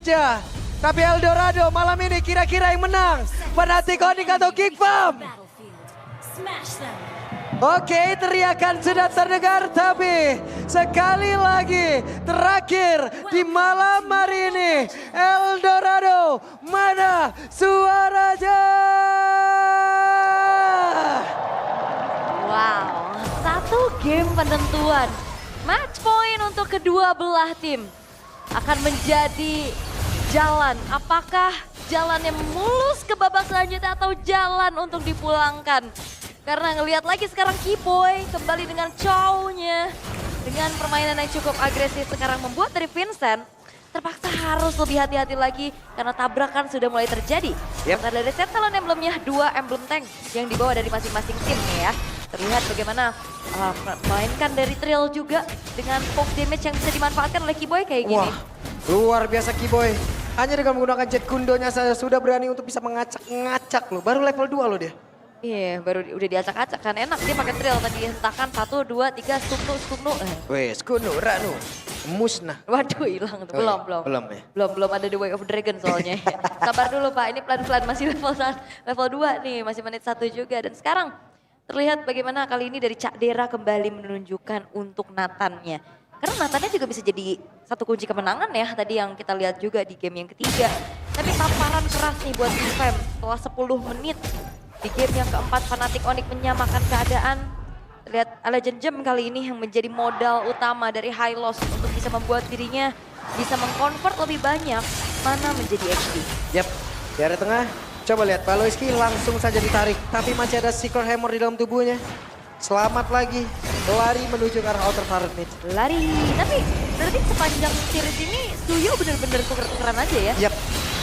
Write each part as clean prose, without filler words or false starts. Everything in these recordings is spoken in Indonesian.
aja. Tapi Eldorado malam ini kira-kira yang menang. Fnatic Onyx atau Geekfam? Oke, teriakan sudah terdengar, tapi sekali lagi terakhir di malam hari ini. Eldorado, mana suaranya? Wow, satu game penentuan. Match point untuk kedua belah tim. Akan menjadi jalan. Apakah jalan yang mulus ke babak selanjutnya atau jalan untuk dipulangkan? Karena ngelihat lagi sekarang Keyboy kembali dengan chow-nya. Dengan permainan yang cukup agresif sekarang membuat dari Vincent terpaksa harus lebih hati-hati lagi karena tabrakan sudah mulai terjadi. Yep. Karena dari set talent emblemnya 2 emblem tank yang dibawa dari masing-masing tim nih ya. Terlihat bagaimana mainkan dari Trill juga dengan poke damage yang bisa dimanfaatkan oleh Keyboy kayak gini. Wah, luar biasa Keyboy. Hanya dengan menggunakan jet kundonya saya sudah berani untuk bisa mengacak-ngacak loh. Baru level 2 loh dia. Iya, baru udah diacak-acak kan enak dia pakai Trill tadi hentakan 1, 2, 3 stuknu. Wes, kuno, ranu, musnah. Waduh hilang tuh, belum. Belum ya. Belum ada The Way of Dragon soalnya. Sabar dulu Pak, ini pelan-pelan masih level 2 nih, masih menit 1 juga. Dan sekarang terlihat bagaimana kali ini dari Cak Dera kembali menunjukkan untuk Nathan-nya. Karena Nathan-nya juga bisa jadi satu kunci kemenangan ya, tadi yang kita lihat juga di game yang ketiga. Tapi tamparan keras nih buat Geekfam setelah 10 menit. Di game yang keempat Fnatic Onyx menyamakan keadaan. Lihat Legend Gem kali ini yang menjadi modal utama dari High Loss untuk bisa membuat dirinya bisa mengkonvert lebih banyak mana menjadi XP. Yap, di area tengah. Coba lihat, Baloiski langsung saja ditarik. Tapi masih ada Secret Hammer di dalam tubuhnya. Selamat lagi, lari menuju ke arah outer turret mid. Lari, tapi berarti sepanjang series ini Suyo bener-bener tuker-tukeran aja ya? Yap,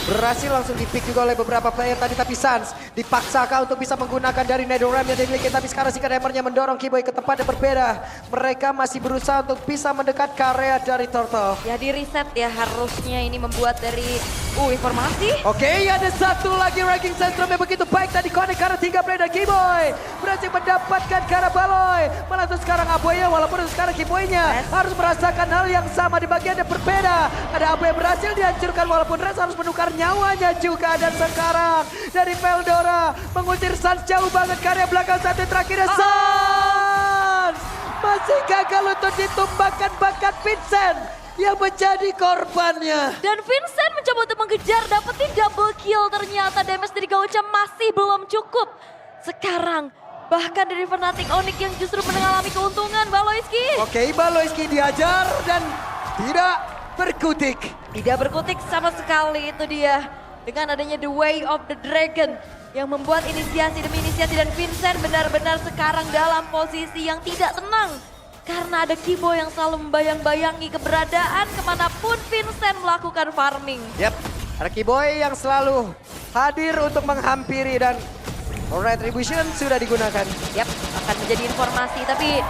berhasil langsung di-pick juga oleh beberapa player tadi. Tapi Sans dipaksakah untuk bisa menggunakan dari Netherram yang dimiliki. Tapi sekarang Secret Hammer-nya mendorong Keyboy ke tempat yang berbeda. Mereka masih berusaha untuk bisa mendekat ke area dari Turtle. Ya di reset ya harusnya ini membuat dari informasi. Oke, ada satu lagi ranking Sentrum yang begitu baik tadi connect karena 3 player dan Keyboy. Berhasil mendapatkan ke arah Baloy. Malah itu sekarang Aboya walaupun itu sekarang Keyboy-nya harus merasakan hal yang sama di bagian yang berbeda. Ada Aboya berhasil dihancurkan walaupun Res harus menukar nyawanya juga. Dan sekarang dari Veldora mengusir Sans jauh banget ke area belakang satu terakhir. Sans masih gagal untuk ditumbangkan bakat Vincent yang menjadi korbannya. Dan Vincent mencoba untuk mengejar, dapetin double kill. Ternyata damage dari Gaucha masih belum cukup. Sekarang bahkan dari Fnatic Onyx yang justru mengalami keuntungan. Baloiski. Oke, Baloiski diajar dan tidak berkutik. Tidak berkutik sama sekali, itu dia. Dengan adanya The Way of the Dragon yang membuat inisiasi demi inisiasi dan Vincent benar-benar sekarang dalam posisi yang tidak tenang. Karena ada Keyboy yang selalu membayang-bayangi keberadaan kemanapun Vincent melakukan farming. Yap, ada Keyboy yang selalu hadir untuk menghampiri dan Retribution sudah digunakan. Yap, akan menjadi informasi. Tapi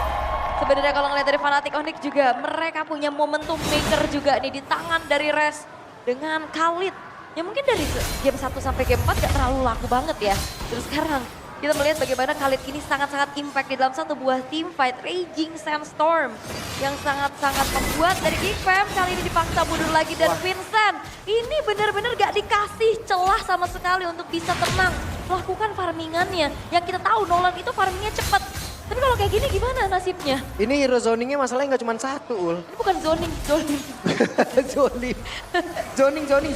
sebenarnya kalau ngeliat dari Fnatic Onyx juga mereka punya momentum maker juga nih di tangan dari Res dengan Khalid. Ya mungkin dari game 1 sampai game 4 gak terlalu laku banget ya. Terus sekarang kita melihat bagaimana Khalid ini sangat-sangat impact di dalam satu buah team fight Raging Sandstorm yang sangat-sangat membuat dari Geekfam kali ini dipaksa mundur lagi. Dan Vincent ini benar-benar gak dikasih celah sama sekali untuk bisa tenang melakukan farmingannya. Yang kita tahu Nolan itu farmingnya cepat. Tapi kalau kayak gini gimana nasibnya? Ini hero zoningnya masalahnya nggak cuma satu, Ul. Ini bukan zoning.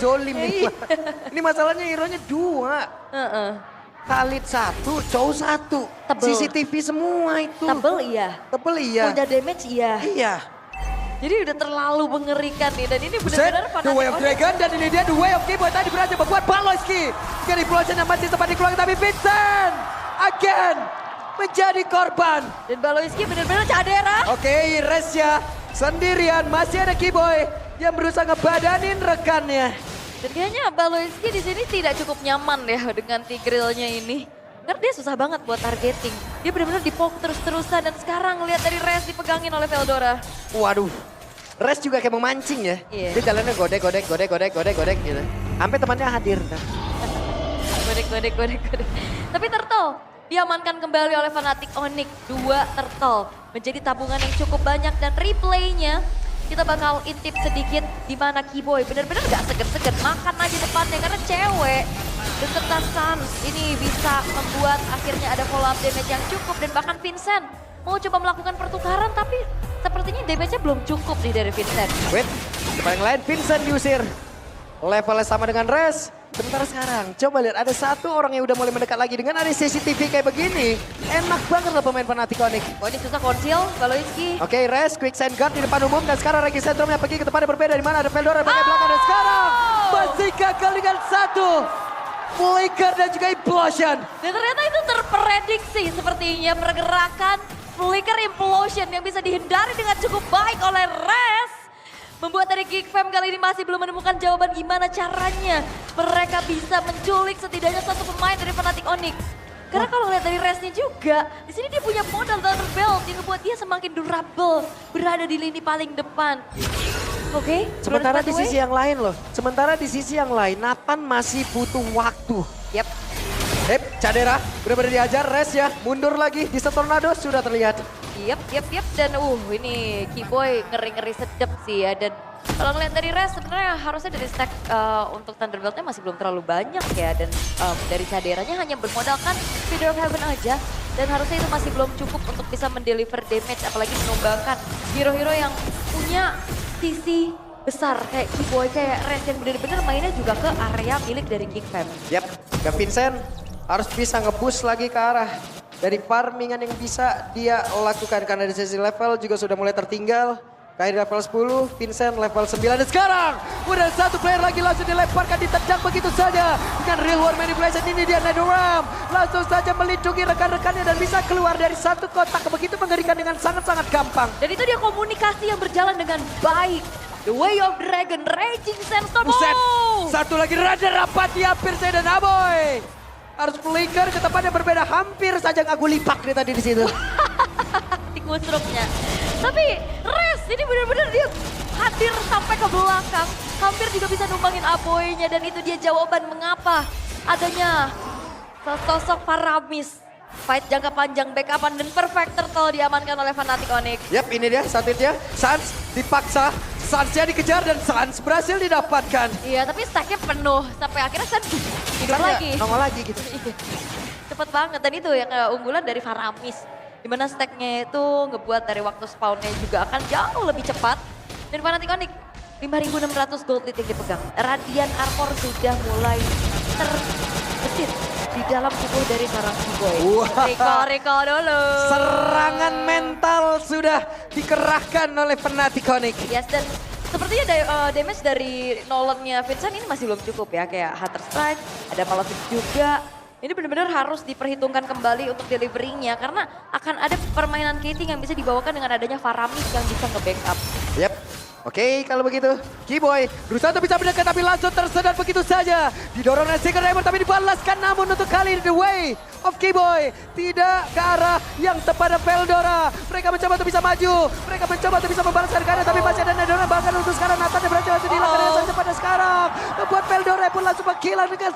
Zolim nih. Ini masalahnya hero-nya 2. Khalid 1, Chow 1. Tebel. CCTV semua itu. Tebel iya. Tebel iya. Punya damage iya. Iya. Jadi udah terlalu mengerikan nih. Dan ini Set, benar-benar The Way of Onyx. Dragon dan ini dia The Way of Keyboy tadi berhasil membuat Baloiski. Dari Explosion yang masih sempat dikeluarkan tapi Vincent again menjadi korban. Dan Baloiski benar-benar Cak Dera. Oke, Resya sendirian masih ada Keyboy yang berusaha ngebadanin rekannya. Dan kayaknya Baloiski di sini tidak cukup nyaman ya dengan Tigreal-nya ini. Karena dia susah banget buat targeting. Dia benar-benar dipoke terus-terusan dan sekarang lihat dari Res dipegangin oleh Veldora. Waduh, Res juga kayak memancing ya. Iya. Dia jalannya godek gitu. Sampai temannya hadir. Godek. Tapi Turtle diamankan kembali oleh Fnatic Onyx. 2 Turtle menjadi tabungan yang cukup banyak dan replaynya kita bakal intip sedikit di mana Keyboy bener-bener gak seger-seger makan aja depannya karena cewek. Deketan Sans ini bisa membuat akhirnya ada follow up damage yang cukup dan bahkan Vincent mau coba melakukan pertukaran tapi sepertinya damage-nya belum cukup nih dari Vincent. Wait, depan yang lain Vincent diusir. Levelnya sama dengan Res. Sementara sekarang, coba lihat ada satu orang yang udah mulai mendekat lagi dengan ada CCTV kayak begini. Enak banget lah pemain Fnatic Onyx. Oh ini susah konsil, Baloiski. Oke, Res, quick send guard di depan umum dan sekarang Regi Sentrumnya pergi ke tempat yang berbeda di mana ada Veldora di bagian belakang dan sekarang masih gagal dengan satu. Flicker dan juga Implosion. Dan ternyata itu terprediksi sepertinya pergerakan Flicker Implosion yang bisa dihindari dengan cukup baik oleh Res. Membuat dari Geek Fam kali ini masih belum menemukan jawaban gimana caranya mereka bisa menculik setidaknya satu pemain dari Fnatic Onyx. Karena kalau lihat dari Resnya juga, di sini dia punya modal Thunder Belt yang membuat dia semakin durable, berada di lini paling depan. Oke, Sementara di sisi yang lain loh, Nathan masih butuh waktu. Yap. Cadera benar-benar diajar, Res ya, mundur lagi di Tornado sudah terlihat. Yap. Dan ini Keyboy ngeri-ngeri sedep sih ya. Dan kalau ngeliat dari Res sebenarnya harusnya dari stack untuk Thunderbolt-nya masih belum terlalu banyak ya. Dan dari caderanya hanya bermodalkan Feeder of Heaven aja. Dan harusnya itu masih belum cukup untuk bisa mendeliver damage. Apalagi menumbangkan hero-hero yang punya sisi besar kayak Keyboy, kayak Res yang benar-benar mainnya juga ke area milik dari Geek Fam. Yap, dan Vincent harus bisa nge-boost lagi ke arah dari farmingan yang bisa dia lakukan. Karena di sisi level juga sudah mulai tertinggal. Kairi level 10, Vincent level 9 dan sekarang udah satu player lagi langsung dilemparkan, ditendang begitu saja. Dengan real world manipulation ini dia Netherrealm langsung saja melindungi rekan-rekannya dan bisa keluar dari satu kotak. Begitu mengerikan dengan sangat-sangat gampang. Dan itu dia komunikasi yang berjalan dengan baik. The Way of Dragon, Raging Sandstorm. Buset, satu lagi rada rapat dihampir saya dan Aboy. Harus flicker ke tempat yang berbeda, hampir saja ngaku lipak dia tadi di situ. Tikusruknya. Tapi Res ini benar-benar dia hadir sampai ke belakang. Hampir juga bisa numbangin Aboy-nya dan itu dia jawaban mengapa adanya sosok Paramis. Fight jangka panjang, backupan dan perfect turtle diamankan oleh Fnatic Onyx. Yap, ini dia satu hitnya. Sans dipaksa, Sansnya dikejar dan Sans berhasil didapatkan. Iya, tapi stacknya penuh sampai akhirnya Sans hidup Sans lagi. nongol lagi gitu. Cepet banget dan itu yang keunggulan dari Faramis. Dimana stacknya itu ngebuat dari waktu spawnnya juga akan jauh lebih cepat. Dan Fnatic Onyx 5.600 gold lead yang dipegang. Radiant Armor sudah mulai terbesit di dalam tubuh dari seorang Keyboy. Recall dulu. Serangan mental sudah dikerahkan oleh Fnatic Onyx. Yes, dan sepertinya damage dari Nolan-nya Vincent ini masih belum cukup ya. Kayak Hunter Strike, ada Malefic juga. Ini benar-benar harus diperhitungkan kembali untuk delivery-nya. Karena akan ada permainan Katie yang bisa dibawakan dengan adanya Faramis yang bisa nge-backup. Yap. Oke, kalau begitu Keyboy berusaha untuk bisa mendekat tapi langsung tersedot begitu saja. Didorong oleh Secret Diamond tapi dibalaskan, namun untuk kali ini The Way of Keyboy tidak ke arah yang tepat Veldora. Mereka mencoba untuk bisa maju, mereka mencoba untuk bisa membalaskan kanan tapi masih ada Nedora. Bahkan untuk sekarang Nathan yang berhasil langsung dihilangkan dengan sangat cepat sekarang. Membuat Veldora pun langsung menghilang dengan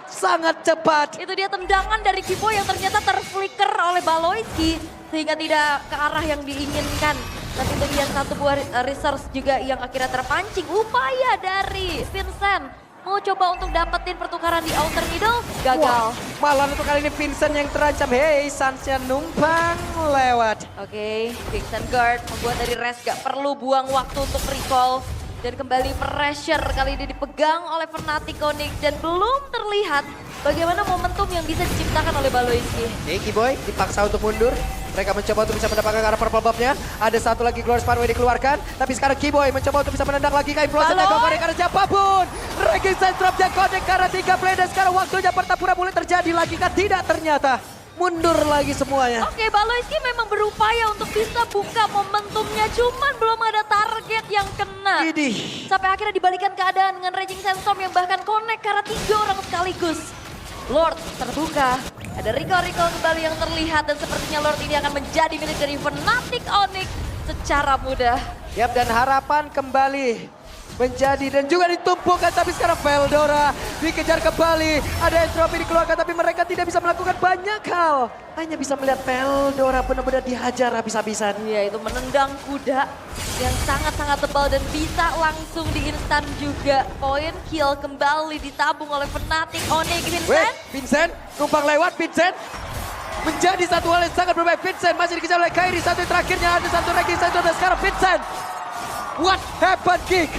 sangat cepat. Itu dia tendangan dari Keyboy yang ternyata terflicker oleh Baloiski sehingga tidak ke arah yang diinginkan. Tapi bagian satu buah resource juga yang akhirnya terpancing. Upaya dari Vincent mau coba untuk dapetin pertukaran di outer middle, gagal. Malah untuk kali ini Vincent yang terancam. Hey, Sansnya numpang lewat. Oke, Vincent guard membuat dari Res gak perlu buang waktu untuk recall. Dan kembali pressure kali ini dipegang oleh Fnatic Onyx dan belum terlihat bagaimana momentum yang bisa diciptakan oleh Baloiski. Oke, Keyboy dipaksa untuk mundur. Mereka mencoba untuk bisa mendapatkan arah purple buff-nya. Ada satu lagi Glorious Pathway dikeluarkan. Tapi sekarang Keyboy mencoba untuk bisa menendang lagi ke Implosion dan Gokone karena siapapun. Raging Sandstorm Gokone karena 3 play dan sekarang waktunya pertempuran mulai terjadi lagi kan? Tidak, ternyata mundur lagi semuanya. Oke, Baloiski memang berupaya untuk bisa buka momentumnya, cuman belum ada target yang kena. Idih. Sampai akhirnya dibalikan keadaan dengan Raging Sandstorm yang bahkan connect karena 3 orang sekaligus. Lord terbuka, ada recall kembali yang terlihat dan sepertinya Lord ini akan menjadi milik dari Fnatic Onyx secara mudah. Yap, dan harapan kembali menjadi dan juga ditumpukan tapi sekarang Veldora dikejar kembali. Ada entropy dikeluarkan tapi mereka tidak bisa melakukan banyak hal. Hanya bisa melihat Veldora benar-benar dihajar habis-habisan. Iya, itu menendang kuda yang sangat-sangat tebal dan bisa langsung di instan juga. Poin kill kembali ditabung oleh Fnatic. Onyx, Wait, Vincent. Vincent numpang lewat, Vincent. Menjadi satu hal yang sangat berbahaya. Vincent masih dikejar oleh Kairi. Satu yang terakhirnya ada satu ranking satu dan sekarang Vincent. What happened, Geek?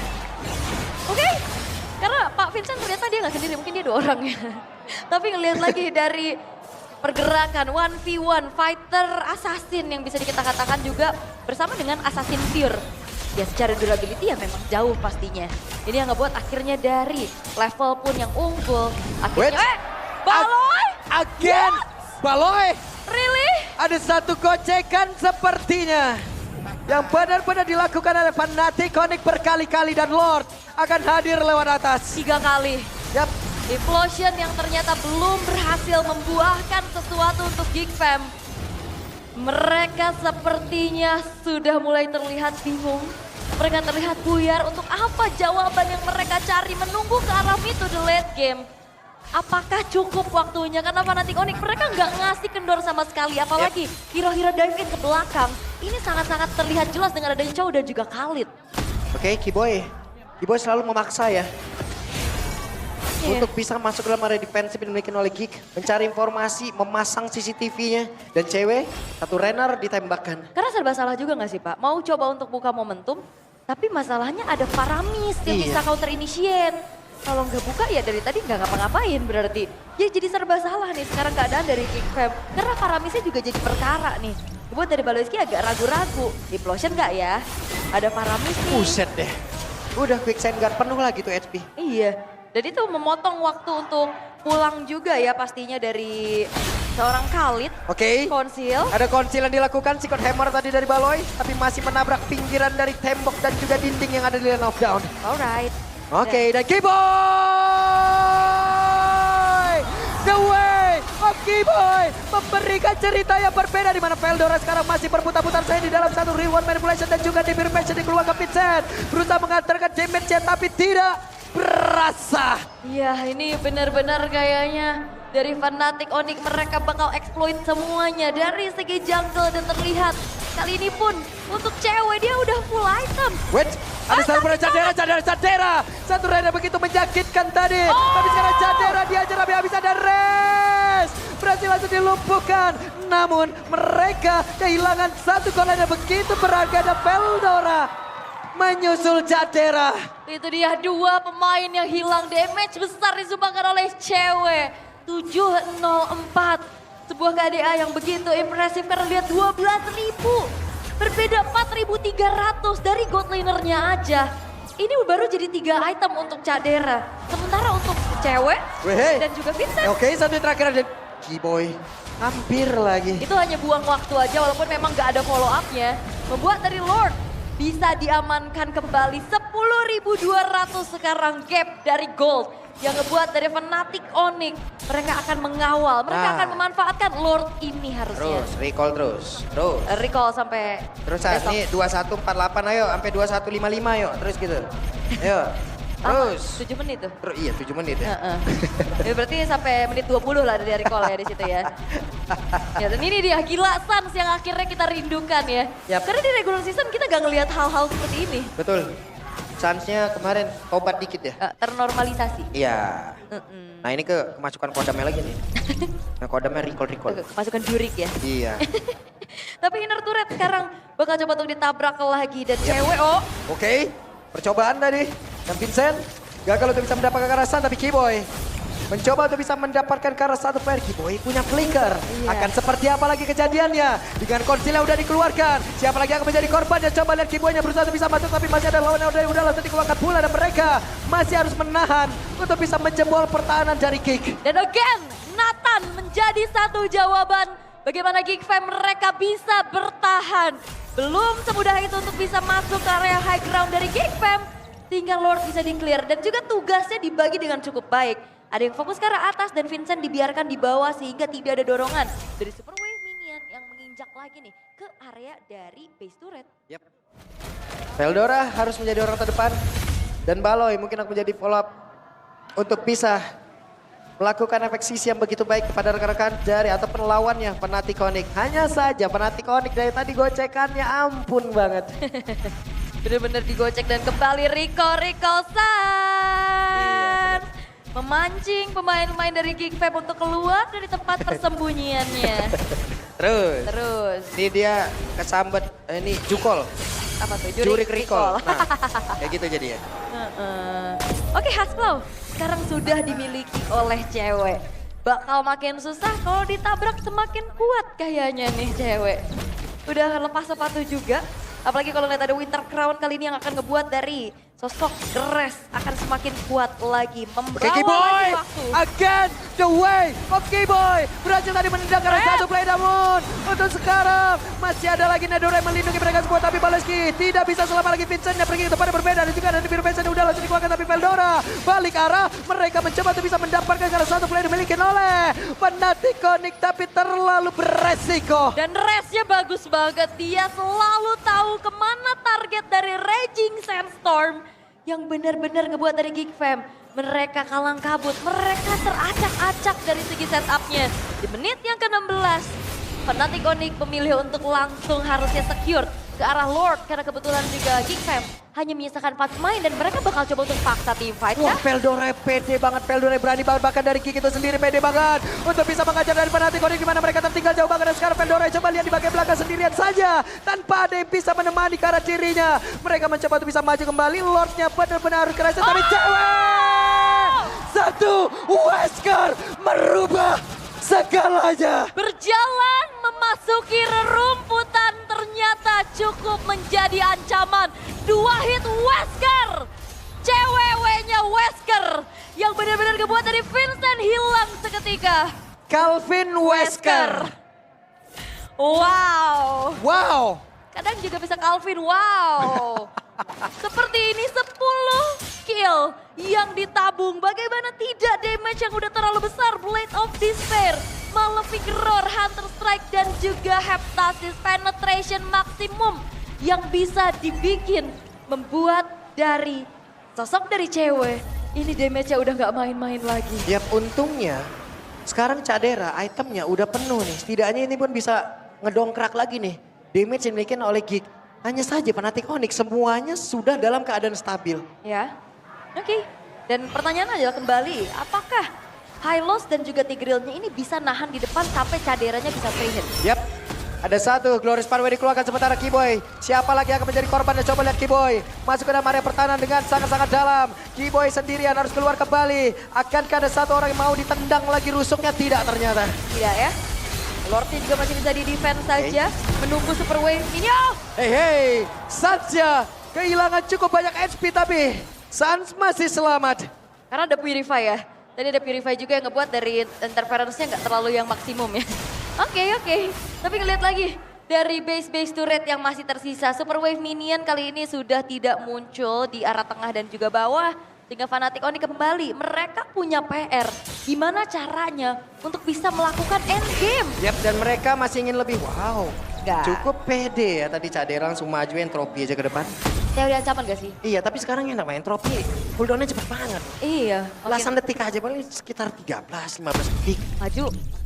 Oke, karena Pak Vincent ternyata dia nggak sendiri, mungkin dia 2 orang ya. Tapi ngelihat lagi dari pergerakan 1v1 fighter assassin yang bisa kita katakan juga bersama dengan assassin pure. Ya secara durability ya memang jauh pastinya. Ini yang ngebuat akhirnya dari level pun yang unggul. Akhirnya, Baloy! Again, Baloy! Really? Ada satu gocekan sepertinya. Yang benar-benar dilakukan oleh Fnatic Onyx berkali-kali dan Lord akan hadir lewat atas. 3 kali. Yap. Implosion yang ternyata belum berhasil membuahkan sesuatu untuk Geek Fam. Mereka sepertinya sudah mulai terlihat bingung. Mereka terlihat buyar untuk apa jawaban yang mereka cari menunggu ke arah itu the late game. Apakah cukup waktunya? Karena Fnatic Onyx mereka nggak ngasih kendor sama sekali. Apalagi hero-hero dive in ke belakang. Ini sangat-sangat terlihat jelas dengan adanya Chow dan juga Khalid. Oke, Kiboy. Kiboy selalu memaksa ya. Untuk bisa masuk dalam area defensif yang dimiliki oleh Geek. Mencari informasi, memasang CCTV-nya. Dan cewek, satu runner ditembakkan. Karena serba salah juga nggak sih Pak? Mau coba untuk buka momentum. Tapi masalahnya ada Faramis yang bisa counter initiate. Kalau nggak buka ya dari tadi nggak ngapa-ngapain berarti. Ya jadi serba salah nih sekarang keadaan dari Geek Fam. Karena Faramisnya juga jadi perkara nih. Buat dari Baloyski agak ragu-ragu. Implosion nggak ya? Ada Faramis nih. Buset deh. Udah quick send guard penuh lagi tuh HP. Iya. Dan itu memotong waktu untuk pulang juga ya pastinya dari seorang Khalid. Oke. Konsil. Ada konsil yang dilakukan, Secret Hammer tadi dari Baloy. Tapi masih menabrak pinggiran dari tembok dan juga dinding yang ada di lane of down. Alright. Oke, dan Kiboy! The way of Kiboy memberikan cerita yang berbeda di mana Veldora sekarang masih berputar-putar saya di dalam satu real one manipulation dan juga Demir Passion dikeluarkan Vincent. Berusaha mengantarkan damage tapi tidak berasa. Iya ini benar-benar kayaknya dari Fnatic Onyx mereka bakal exploit semuanya dari segi jungle dan terlihat kali ini pun untuk cewek dia udah full item. Wait, ada satu pada Cadera. Satu reda begitu menyakitkan tadi. Tapi sekarang Cadera diajar habis ada Res. Berhasil langsung dilumpuhkan. Namun mereka kehilangan satu kolam yang begitu berharga dan Veldora menyusul Cadera. Itu dia 2 pemain yang hilang, damage besar disumbangkan oleh cewek. 704. Sebuah KDA yang begitu impresif karena lihat 12.000. Berbeda 4.300 dari god lanernya aja. Ini baru jadi 3 item untuk Cadera. Sementara untuk cewek dan juga Vincent. Oke, satu yang terakhir ada Kiboy. Hampir lagi. Itu hanya buang waktu aja walaupun memang gak ada follow up-nya. Membuat dari Lord bisa diamankan kembali 10.200 sekarang gap dari gold. Yang ngebuat dari Fnatic Onyx mereka akan mengawal, mereka akan memanfaatkan Lord ini harusnya. Terus, recall terus. Recall sampai Terus besok. ini 2148 ayo, sampai 2155 yuk, terus gitu. Ayo, terus. 7 menit tuh. Terus iya 7 menit ya. Ya berarti sampai menit 20 lah dari recall ya di situ ya. Ya dan ini dia gila Suns yang akhirnya kita rindukan ya. Yap. Karena di regular season kita gak ngelihat hal-hal seperti ini. Betul. Chance-nya kemarin tobat dikit ya. Ternormalisasi. Iya. Nah ini kemasukan kodamnya lagi nih. Nah kodamnya recall. Masukan jurik ya. Iya. Tapi inner turret sekarang bakal coba untuk ditabrak lagi dan Yap. cewek Oke, percobaan tadi. Dan Vincent gagal untuk bisa mendapatkan kekerasan tapi Kiboy mencoba untuk bisa mendapatkan ke arah satu player. Kiboy punya flicker. Iya. Akan seperti apa lagi kejadiannya? Dengan konsil yang udah dikeluarkan. Siapa lagi yang akan menjadi korban? Dan coba lihat Kiboynya berusaha untuk bisa masuk. Tapi masih ada lawan yang udah langsung dikeluarkan pula. Dan mereka masih harus menahan untuk bisa menjebol pertahanan dari Geek. Dan again, Nathan menjadi satu jawaban bagaimana Geek Fam mereka bisa bertahan. Belum semudah itu untuk bisa masuk ke area high ground dari Geek Fam. Sehingga Lord bisa di-clear dan juga tugasnya dibagi dengan cukup baik. Ada yang fokus ke arah atas dan Vincent dibiarkan di bawah sehingga tidak ada dorongan dari Super Wave Minion yang menginjak lagi nih ke area dari base turret. Yep. Veldora harus menjadi orang terdepan dan Baloy mungkin akan menjadi follow up untuk bisa melakukan efek sisi yang begitu baik kepada rekan-rekan dari ataupun lawannya Fnatic Onyx. Hanya saja Fnatic Onyx dari tadi gocekannya ampun banget. Bener-bener digocek dan kembali Rico San. Memancing pemain-pemain dari Geek Fam untuk keluar dari tempat persembunyiannya. Terus. Ini dia kesambet, ini jukol. Apa tuh? Jurik recall. Nah, kayak gitu jadinya. Oke, Hasbro. Sekarang sudah dimiliki oleh cewek. Bakal makin susah kalau ditabrak semakin kuat kayaknya nih cewek. Udah lepas sepatu juga. Apalagi kalau lihat ada Winter Crown kali ini yang akan ngebuat dari sosok Geres akan semakin kuat lagi. Membawa K-Boy, lagi waktu. again the way of K-Boy. Berhasil tadi menendang karena satu play namun untuk sekarang masih ada lagi Nedore melindungi mereka semua. Tapi Baleski tidak bisa selama lagi Vincent yang pergi ke tempat yang berbeda. Dan juga ada di biru Vincent udah langsung dikeluarkan tapi Veldora balik arah. Mereka mencoba untuk bisa mendapatkan karena satu play dimiliki oleh Fnatic Onyx tapi terlalu beresiko. Dan resnya bagus banget. Dia selalu tahu kemana target dari Raging Sandstorm. Yang benar-benar ngebuat dari Geek Fam. Mereka kalang kabut, mereka teracak-acak dari segi setupnya. Di menit yang ke-16, Fnatic Onyx memilih untuk langsung harusnya secure ke arah Lord. Karena kebetulan juga Geek Fam hanya menyisakan 4 pemain dan mereka bakal coba untuk paksa team fight. Wah, Veldora pede banget, Veldora berani banget, bahkan dari Geek itu sendiri pede banget untuk bisa mengajar dari Fnatic Onyx di mana mereka tertinggal jauh banget. Dan sekarang Veldora coba lihat di bagian belakang sendirian saja tanpa ada yang bisa menemani ke arah dirinya. Mereka mencoba untuk bisa maju kembali, Lordnya benar-benar harus keras tapi cewek satu Wesker merubah segalanya. Berjalan memasuki rerumputan ternyata cukup menjadi ancaman. 2 hit Wesker. Cewek-ceweknya Wesker yang benar-benar ngebuat dari Vincent hilang seketika. Calvin Wesker. Wow. Wow. Kadang juga bisa Calvin, wow. Seperti ini 10 kill yang ditabung. Bagaimana tidak damage yang udah terlalu besar. Blade of Despair, Malefic Roar, Hunter Strike dan juga Heptasis. Penetration maksimum yang bisa dibikin. Membuat dari sosok dari cewek. Ini damage-nya udah gak main-main lagi. Yap, untungnya sekarang Cadera itemnya udah penuh nih. Setidaknya ini pun bisa ngedongkrak lagi nih. Damage yang dimiliki oleh Geek. Hanya saja Fnatic Onyx semuanya sudah dalam keadaan stabil. Ya, oke. Dan pertanyaan adalah kembali, apakah Hylos dan juga Tigreal-nya ini bisa nahan di depan sampai Caderanya bisa free hit? Yap, ada satu Glorious Pathway dikeluarkan sementara Keyboy. Siapa lagi yang akan menjadi korban? Dan coba lihat Keyboy. Masuk ke dalam area pertahanan dengan sangat-sangat dalam. Keyboy sendirian harus keluar kembali. Akankah ada satu orang yang mau ditendang lagi rusuknya? Tidak ternyata. Tidak ya. Lordnya juga masih bisa di-defense saja. Menunggu Super Wave ini. Hey, Sansya kehilangan cukup banyak HP tapi Sans masih selamat. Karena ada Purify ya. Tadi ada Purify juga yang ngebuat dari interference-nya nggak terlalu yang maksimum ya. Oke. Tapi ngeliat lagi. Dari base turret yang masih tersisa. Super Wave Minion kali ini sudah tidak muncul di arah tengah dan juga bawah. Sehingga Fnatic Onyx kembali. Mereka punya PR. Gimana caranya untuk bisa melakukan endgame. Yap, dan mereka masih ingin lebih. Wow, Nggak. cukup pede ya tadi Cadera langsung maju entropi aja ke depan. Teori ancaman gak sih? Iya, tapi sekarang enak main entropi. Cooldownnya cepet banget. Iya. Belasan detik aja, paling sekitar 13-15 detik. Maju,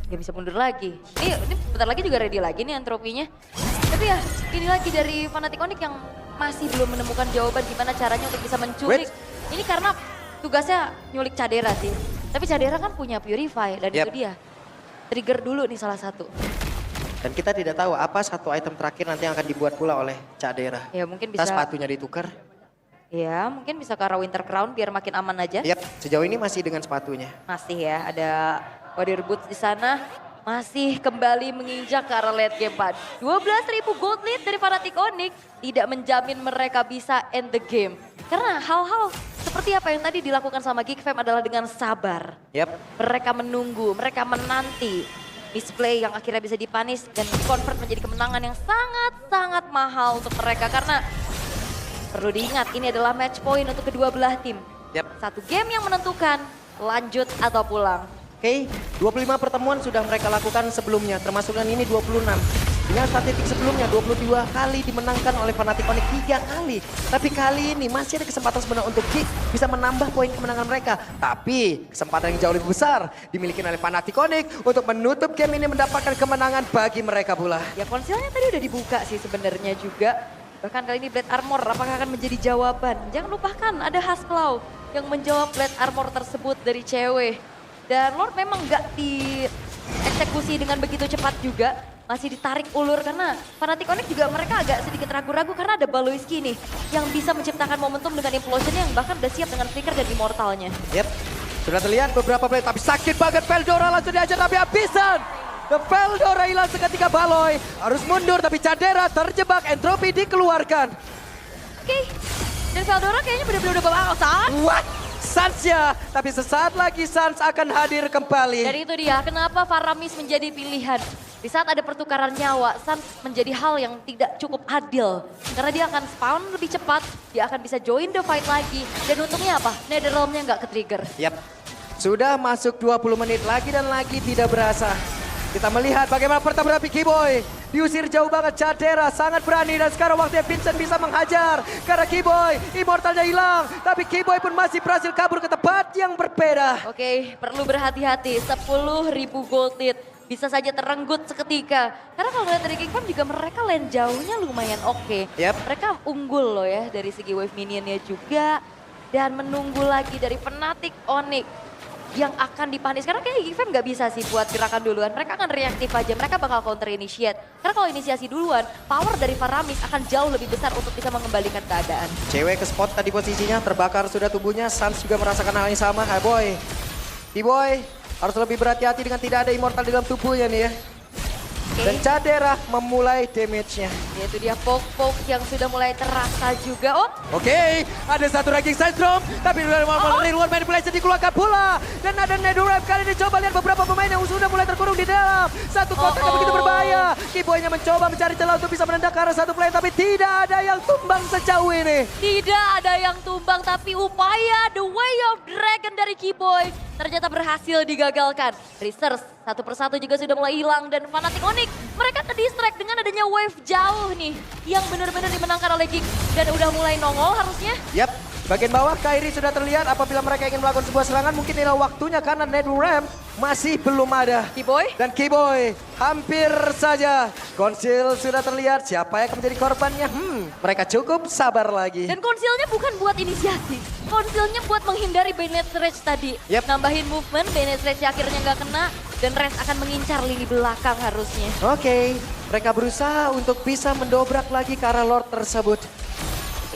gak bisa mundur lagi. Ini bentar lagi juga ready lagi nih entropinya. Tapi ya, ini lagi dari Fnatic Onyx yang masih belum menemukan jawaban gimana caranya untuk bisa menculik. Ini karena tugasnya nyulik Cadera sih. Tapi Cadera kan punya Purify dan itu dia. Trigger dulu nih salah satu. Dan kita tidak tahu apa satu item terakhir nanti yang akan dibuat pula oleh Cadera. Ya mungkin bisa. Tas sepatunya ditukar. Ya mungkin bisa ke arah Winter Crown biar makin aman aja. Yap, sejauh ini masih dengan sepatunya. Masih ya, ada Wadir Boots di sana. Masih kembali menginjak ke arah late game 4. 12.000 gold lead dari Fnatic Onyx tidak menjamin mereka bisa end the game. Karena hal-hal seperti apa yang tadi dilakukan sama Geek Fam adalah dengan sabar. Yap. Mereka menunggu, mereka menanti display yang akhirnya bisa dipanis dan convert menjadi kemenangan yang sangat-sangat mahal untuk mereka. Karena perlu diingat ini adalah match point untuk kedua belah tim. Yap. Satu game yang menentukan lanjut atau pulang. Oke, 25 pertemuan sudah mereka lakukan sebelumnya, termasuk yang ini 26. Dengan statistik sebelumnya 22 kali dimenangkan oleh Fnatic Onyx 3 kali. Tapi kali ini masih ada kesempatan sebenarnya untuk Geek bisa menambah poin kemenangan mereka. Tapi kesempatan yang jauh lebih besar dimiliki oleh Fnatic Onyx untuk menutup game ini mendapatkan kemenangan bagi mereka pula. Ya konsilnya tadi udah dibuka sih sebenarnya juga. Bahkan kali ini Blade Armor apakah akan menjadi jawaban? Jangan lupakan ada Hasclaw yang menjawab Blade Armor tersebut dari cewek. Dan Lord memang nggak dieksekusi dengan begitu cepat juga. Masih ditarik ulur karena Fnatic Onyx juga mereka agak sedikit ragu-ragu karena ada Baloyski nih yang bisa menciptakan momentum dengan implosion yang bahkan udah siap dengan flicker dan immortalnya. Yep, sudah terlihat beberapa play tapi sakit banget Veldora langsung diajar tapi habisan. The Veldora hilang seketika Baloy harus mundur tapi Cadera terjebak, entropi dikeluarkan. Oke, dan Veldora kayaknya benar-benar udah bawa Sans. What? Sans ya, tapi sesaat lagi Sans akan hadir kembali. Dan itu dia kenapa Faramis menjadi pilihan. Di saat ada pertukaran nyawa, Sans menjadi hal yang tidak cukup adil. Karena dia akan spawn lebih cepat, dia akan bisa join the fight lagi. Dan untungnya apa? Netherrealm-nya nggak ke-trigger. Yap, sudah masuk 20 menit lagi dan lagi tidak berasa. Kita melihat bagaimana pertempuran Kiboy. Diusir jauh banget Cadera, sangat berani. Dan sekarang waktunya Vincent bisa menghajar. Karena Kiboy, immortalnya hilang. Tapi Kiboy pun masih berhasil kabur ke tempat yang berbeda. Oke, perlu berhati-hati. 10.000 gold lead. Bisa saja terenggut seketika. Karena kalau lihat dari Kingfam juga mereka lane jauhnya lumayan oke. Yep. Mereka unggul loh ya dari segi wave minionnya juga. Dan menunggu lagi dari Fnatic Onyx yang akan dipanis. Karena kayaknya Kingfam nggak bisa sih buat gerakan duluan. Mereka akan reaktif aja, mereka bakal counter initiate. Karena kalau inisiasi duluan, power dari Faramis akan jauh lebih besar untuk bisa mengembalikan keadaan. Cewek ke spot tadi posisinya, terbakar sudah tubuhnya. Sans juga merasakan hal yang sama. Hai boy, Kiboy harus lebih berhati-hati dengan tidak ada immortal di dalam tubuhnya nih ya. Dan Cadera memulai damage-nya. Yaitu dia poke-poke yang sudah mulai terasa juga. Oke, ada satu ranking Syndrome, tapi dari luar manipulation dikeluarkan pula. Dan ada Netherrealm kali ini coba lihat beberapa pemain yang sudah mulai terkurung di dalam. Satu kotak yang begitu berbahaya. Kiboynya mencoba mencari celah untuk bisa menendang ke arah satu player, tapi tidak ada yang tumbang sejauh ini. Tidak ada yang tumbang, tapi upaya The Way of Dragon dari Kiboy ternyata berhasil digagalkan. Research satu persatu juga sudah mulai hilang dan Fnatic Onyx mereka ke-distract dengan adanya wave jauh nih yang benar-benar dimenangkan oleh Geek dan udah mulai nongol harusnya. Yap, bagian bawah Kairi sudah terlihat apabila mereka ingin melakukan sebuah serangan mungkin inilah waktunya karena Netherrealm masih belum ada. Kiboy? Dan Kiboy hampir saja. Konsil sudah terlihat siapa yang akan menjadi korbannya. Mereka cukup sabar lagi. Dan konsilnya bukan buat inisiasi. Konsilnya buat menghindari Bennett Rage tadi. Yep. Nambahin movement, Bennett Rage akhirnya nggak kena. Dan Rez akan mengincar lini belakang harusnya. Oke, mereka berusaha untuk bisa mendobrak lagi ke arah Lord tersebut.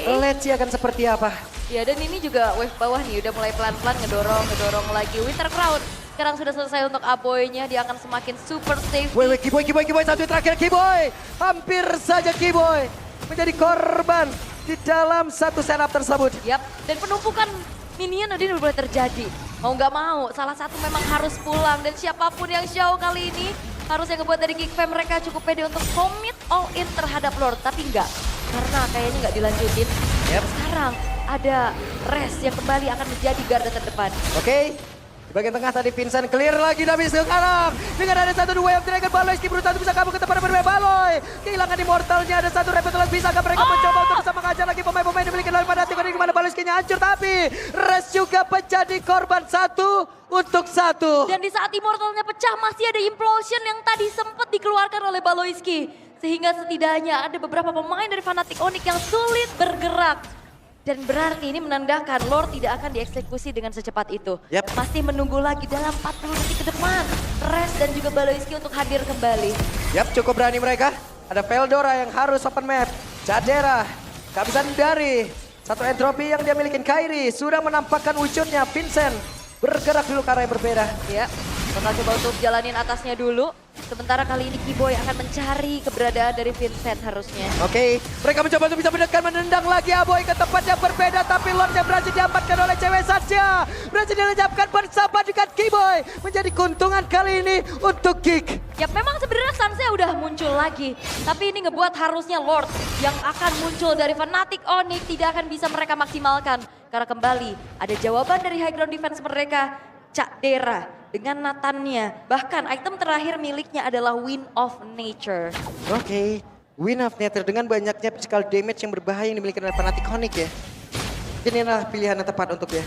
Let's see akan seperti apa. Ya dan ini juga wave bawah nih udah mulai pelan-pelan ngedorong lagi. Winter Crown sekarang sudah selesai untuk Aboy-nya, dia akan semakin super safe. Wait, Kiboy, satu yang terakhir Kiboy. Hampir saja Kiboy menjadi korban di dalam satu setup tersebut. Yap, dan penumpukan minion ini mulai terjadi. Mau nggak mau, salah satu memang harus pulang. Dan siapapun yang show kali ini, harus yang ngebuat dari Geek Fam mereka cukup pede untuk commit all in terhadap Lord. Tapi enggak, karena kayaknya nggak dilanjutin. Yep. Sekarang ada Rez yang kembali akan menjadi garda terdepan. Oke. Di bagian tengah tadi Vincent clear lagi tapi sekarang dengan ada satu Way of Dragon Baloyski berusaha untuk bisa kabur ke tempat berbeda. Baloy kehilangan immortalnya, ada satu Repetulus bisa mereka mencoba untuk bisa mengajar lagi pemain-pemain yang dimiliki oleh Fnatic Onyx di mana Baloyski-nya hancur tapi Rez juga menjadi korban 1 untuk 1. Dan di saat immortalnya pecah masih ada implosion yang tadi sempat dikeluarkan oleh Baloyski. Sehingga setidaknya ada beberapa pemain dari Fnatic Onyx yang sulit bergerak. Dan berarti ini menandakan Lord tidak akan dieksekusi dengan secepat itu. Yap. Masih menunggu lagi dalam 40 detik ke depan. Rez dan juga Baloyski untuk hadir kembali. Yap, cukup berani mereka. Ada Veldora yang harus open map. Cadera gak bisa hindari. Satu entropi yang dia milikin Kairi sudah menampakkan wujudnya. Vincent bergerak dulu ke arah yang berbeda. Ya, bakal coba untuk jalanin atasnya dulu. Sementara kali ini Kiboy akan mencari keberadaan dari Vincent harusnya. Oke, mereka mencoba untuk bisa menendang lagi Aboy ke tempat yang berbeda. Tapi Lord yang berhasil diamankan oleh cewek Satya. Berhasil dilenyapkan bersama dengan Kiboy. Menjadi keuntungan kali ini untuk Geek. Ya memang sebenarnya Sansa udah muncul lagi. Tapi ini ngebuat harusnya Lord yang akan muncul dari Fnatic Onyx tidak akan bisa mereka maksimalkan. Karena kembali ada jawaban dari high ground defense mereka. Cadera dengan Nathannya. Bahkan item terakhir miliknya adalah Wind of Nature. Oke, Wind of Nature dengan banyaknya physical damage yang berbahaya yang dimiliki oleh Fnatic Onyx ya. Ini adalah pilihan yang tepat untuk ya.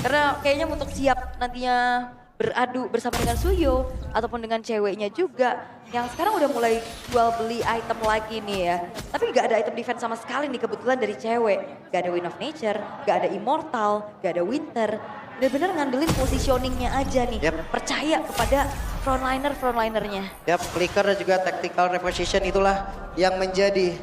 Karena kayaknya untuk siap nantinya beradu bersama dengan Suyo ataupun dengan ceweknya juga yang sekarang udah mulai jual beli item lagi nih ya. Tapi gak ada item defense sama sekali nih kebetulan dari cewek. Gak ada Wind of Nature, gak ada Immortal, gak ada Winter. Bener-bener ngandelin positioningnya aja nih. Percaya kepada frontlinernya. Yap, flicker dan juga tactical reposition itulah yang menjadi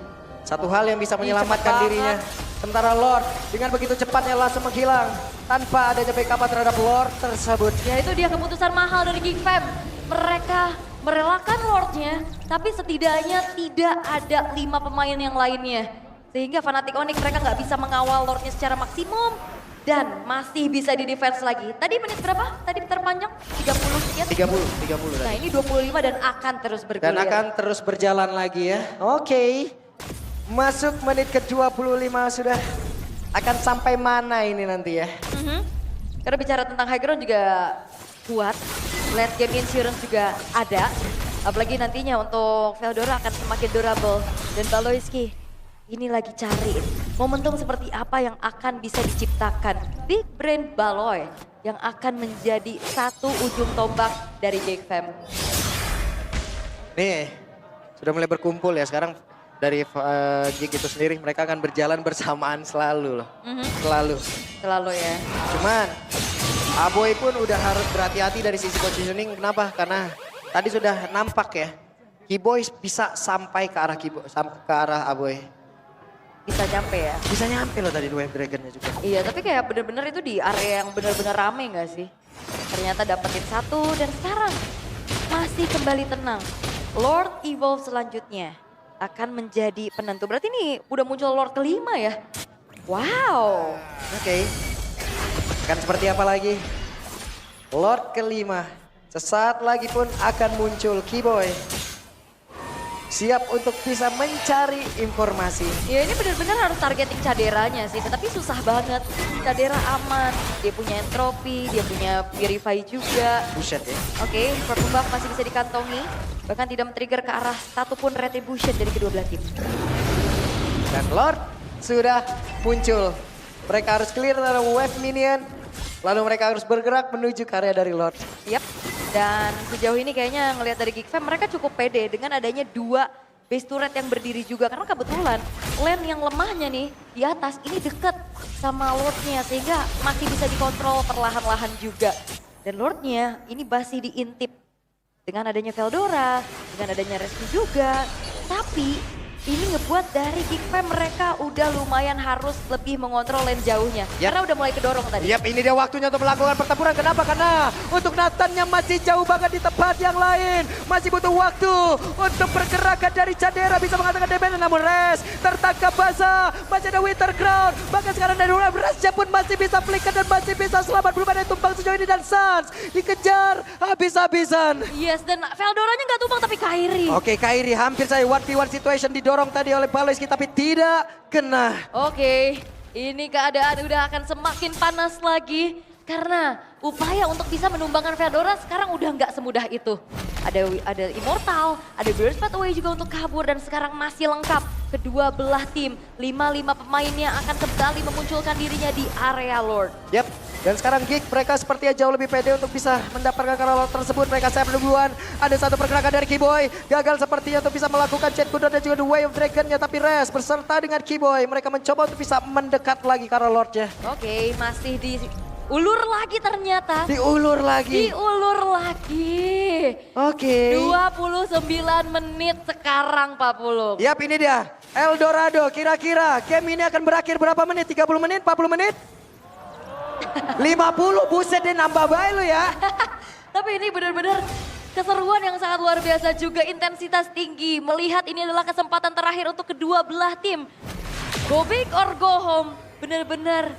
satu hal yang bisa menyelamatkan dirinya. Sementara Lord dengan begitu cepatnya langsung menghilang tanpa adanya backup terhadap Lord tersebut. Ya itu dia keputusan mahal dari Geek Fam. Mereka merelakan Lordnya, tapi setidaknya tidak ada 5 pemain yang lainnya. Sehingga Fnatic Onyx mereka nggak bisa mengawal Lordnya secara maksimum. Dan masih bisa di defense lagi. Tadi menit berapa? Tadi terpanjang? 30 sekian? 30 Nah ini 25 dan akan terus bergulir. Dan akan terus berjalan lagi ya. Oke. Masuk menit ke-25 sudah. Akan sampai mana ini nanti ya? Karena bicara tentang high ground juga kuat. Late game insurance juga ada. Apalagi nantinya untuk Veldora akan semakin durable. Dan Baloyski ini lagi cari momentum seperti apa yang akan bisa diciptakan. Big Brain Baloy yang akan menjadi satu ujung tombak dari Geek Fam. Nih, sudah mulai berkumpul ya sekarang. Dari Geek itu sendiri mereka akan berjalan bersamaan selalu loh. Selalu Ya. Cuman Aboy pun udah harus berhati-hati dari sisi positioning. Kenapa? Karena tadi sudah nampak ya. Keyboy bisa sampai ke arah ke arah Aboy. Bisa nyampe ya? Bisa nyampe loh tadi Wave Dragon-nya juga. Iya tapi kayak bener-bener itu di area yang bener-bener rame gak sih? Ternyata dapetin satu dan sekarang masih kembali tenang. Lord Evolve selanjutnya akan menjadi penentu. Berarti ini udah muncul Lord kelima ya? Wow. Oke. Akan seperti apa lagi? Lord kelima. Sesaat lagi pun akan muncul Keyboy. Siap untuk bisa mencari informasi. Ya ini benar-benar harus targeting Caderanya sih. Tapi susah banget. Cadera aman. Dia punya entropi, dia punya purify juga. Buset ya. Oke, purple buff masih bisa dikantongi. Bahkan tidak men-trigger ke arah satupun retribution dari kedua belah tim. Dan Lord sudah muncul. Mereka harus clear dari wave minion. Lalu mereka harus bergerak menuju ke area dari Lord. Yap, dan sejauh ini kayaknya ngelihat dari Geek Fam mereka cukup pede dengan adanya 2 base turret yang berdiri juga. Karena kebetulan lane yang lemahnya nih di atas ini deket sama Lordnya. Sehingga masih bisa dikontrol perlahan-lahan juga. Dan Lordnya ini masih diintip dengan adanya Veldora, dengan adanya Rescue juga. Tapi ini ngebuat dari Geek Fam mereka udah lumayan harus lebih mengontrol lane jauhnya. Karena udah mulai kedorong tadi. Yap, ini dia waktunya untuk melakukan pertempuran. Kenapa? Karena untuk Nathan yang masih jauh banget di tempat yang lain. Masih butuh waktu untuk pergerakan dari Cadera. Bisa mengatakan damage, namun Res tertangkap basah. Masih ada Winter Crown. Bahkan sekarang dari Resnya pun masih bisa flicker dan masih bisa selamat. Belum ada yang tumbang sejauh ini dan Sans dikejar habis-habisan. Yes, dan Veldoranya nggak tumbang tapi Kairi. Oke, Kairi hampir saya 1v1 situation didorong tadi oleh Baloyski tapi tidak kena. Oke, ini keadaan udah akan semakin panas lagi. Karena upaya untuk bisa menumbangkan Veldora sekarang udah nggak semudah itu. Ada Immortal, ada Burst Pathway juga untuk kabur dan sekarang masih lengkap. Kedua belah tim, 5 pemainnya akan kembali memunculkan dirinya di area Lord. Yap, dan sekarang Geek mereka sepertinya jauh lebih pede untuk bisa mendapatkan karolot tersebut. Mereka siap duluan. Ada satu pergerakan dari Keyboy. Gagal sepertinya untuk bisa melakukan Jet Kudor dan juga The Way of Dragon-nya. Tapi Res berserta dengan Keyboy. Mereka mencoba untuk bisa mendekat lagi karolotnya. Oke, masih diulur lagi ternyata. Diulur lagi. Diulur lagi. Oke. 29 menit sekarang Pak Pulung. Yap, ini dia. Eldorado, kira-kira game ini akan berakhir berapa menit? 30 menit? 40 menit? 50, buset deh nambah baik lu ya. Tapi ini benar-benar keseruan yang sangat luar biasa juga, intensitas tinggi. Melihat ini adalah kesempatan terakhir untuk kedua belah tim. Go big or go home, benar-benar